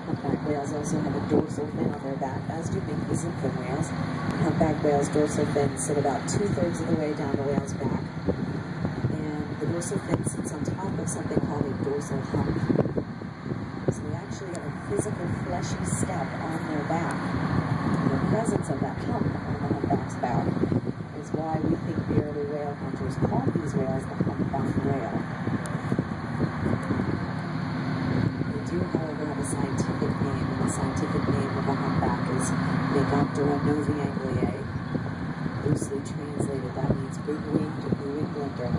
Humpback whales also have a dorsal fin on their back, as do minkies and fin whales. Humpback whales' dorsal fins sit about 2/3 of the way down the whale's back. And the dorsal fin sits on top of something called a dorsal hump. So they actually have a physical fleshy step on their back. And the presence of that hump on the humpback's back is why we think the early whale hunters called these whales the humpback whale. They do, however, have a scientific name, and the scientific name of a humpback is Megoptera novae. Loosely translated, that means big-winged New Englander.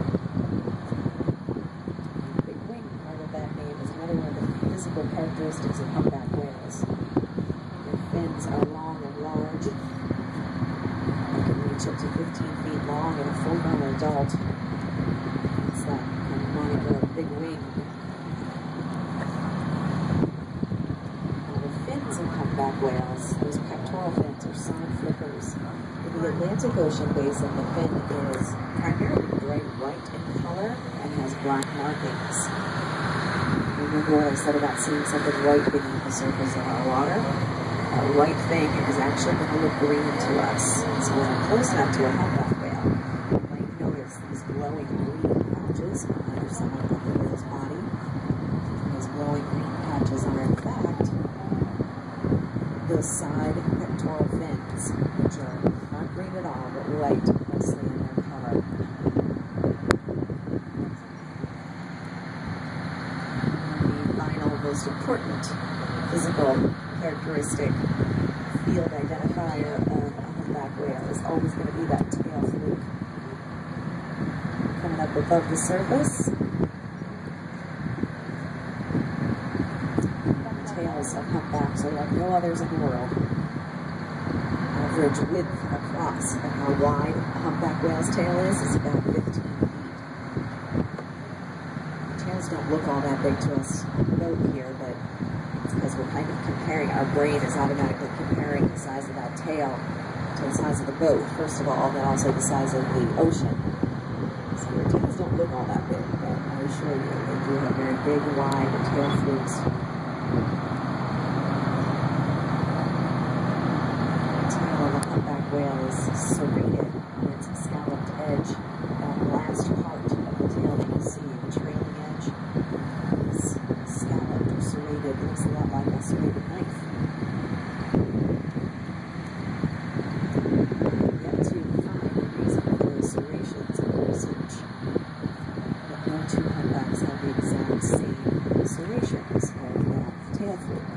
Big-winged, part of that name, is another one of the physical characteristics of humpback whales. Their fins are long and large. They can reach up to 15 feet long in a full-grown adult. It's that kind of moniker of big-winged. Now the fins of humpback whales, those pectoral fins, are side flippers. In the Atlantic Ocean basin, the fin is primarily bright white in color and has black markings. Remember what I said about seeing something white beneath the surface of our water? That white thing is actually going to look green to us. So when we're close enough to a humpback whale, you might notice these glowing green patches on either side of the whale's body. Those glowing green patches are, in fact, the side pectoral fins, which are not green at all, but white, mostly in their color. The final, most important physical characteristic, field identifier of a humpback whale is always going to be that tail fluke. Coming up above the surface, the tails of humpbacks are like no others in the world. Average width across, and how wide a humpback whale's tail is about 15 feet. Tails don't look all that big to us on the boat here, but it's because we're kind of comparing, our brain is automatically comparing the size of that tail to the size of the boat, first of all, and then also the size of the ocean. So their tails don't look all that big, but I assure you, they do have very big, wide tail flukes. Humpback whale is serrated on its scalloped edge. That last part of the tail that you see, the trailing edge, is scalloped or serrated. It looks a lot like a serrated knife. Yet to find the reason for those serrations in research. But no two humpbacks have the exact same serrations of that tail fluke.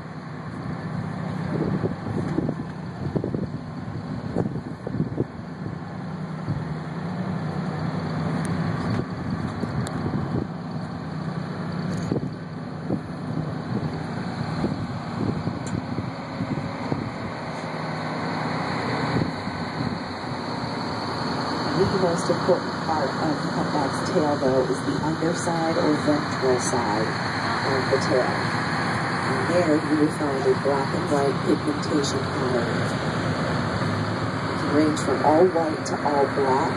The most important part of the humpback's tail, though, is the underside or ventral side of the tail. And there you will find a black and white pigmentation pattern. It can range from all white to all black,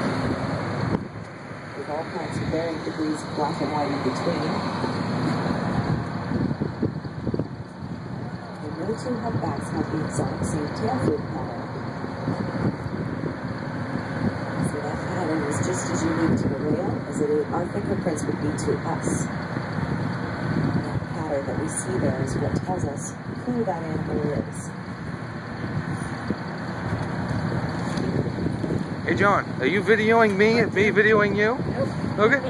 with all kinds of varying degrees of black and white in between. And no two humpbacks have the exact same tail fluke pattern. Just as unique to the whale as our fingerprints would be to us. And that pattern that we see there is what tells us who that animal is. Hey John, are you videoing me and me videoing you? Nope. Okay.